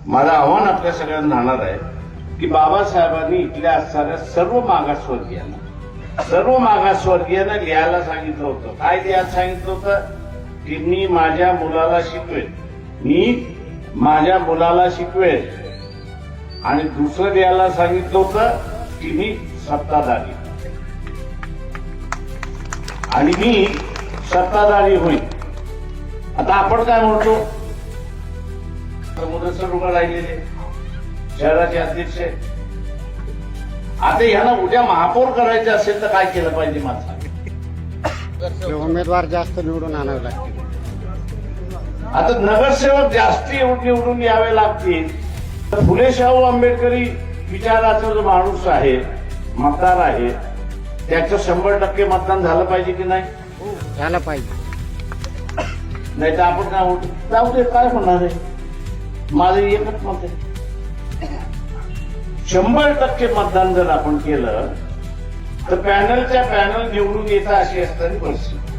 माझं आव्हान आपल्या सगळ्यांना राहणार आहे की बाबासाहेबांनी इथल्या असणाऱ्या सर्व मागासवर्गीयांना लिहायला सांगितलं होतं. काय लिहायला सांगितलं होतं की मी माझ्या मुलाला शिकवेन आणि दुसरं लिहायला सांगितलं होतं की मी सत्ताधारी आणि मी सत्ताधारी होईल. आता आपण काय म्हणतो, मुदसर उभं राहिलेले शहराचे अध्यक्ष. आता ह्याला उद्या महापौर करायचे असेल तर काय केलं पाहिजे माझा? उमेदवार जास्त निवडून आणावे लागतील. आता नगरसेवक जास्ती निवडून यावे लागतील तर फुले शाहू आंबेडकरी विचाराचा जो माणूस आहे, मतदार आहे, त्याचं 100% मतदान झालं पाहिजे की नाही? झालं पाहिजे. नाही तर आपण काय होतो, जाऊ दे, काय होणार आहे. माझं एकच मत आहे, 100% मतदान जर आपण केलं तर पॅनल निवडून येतं अशी असणारी परिस्थिती.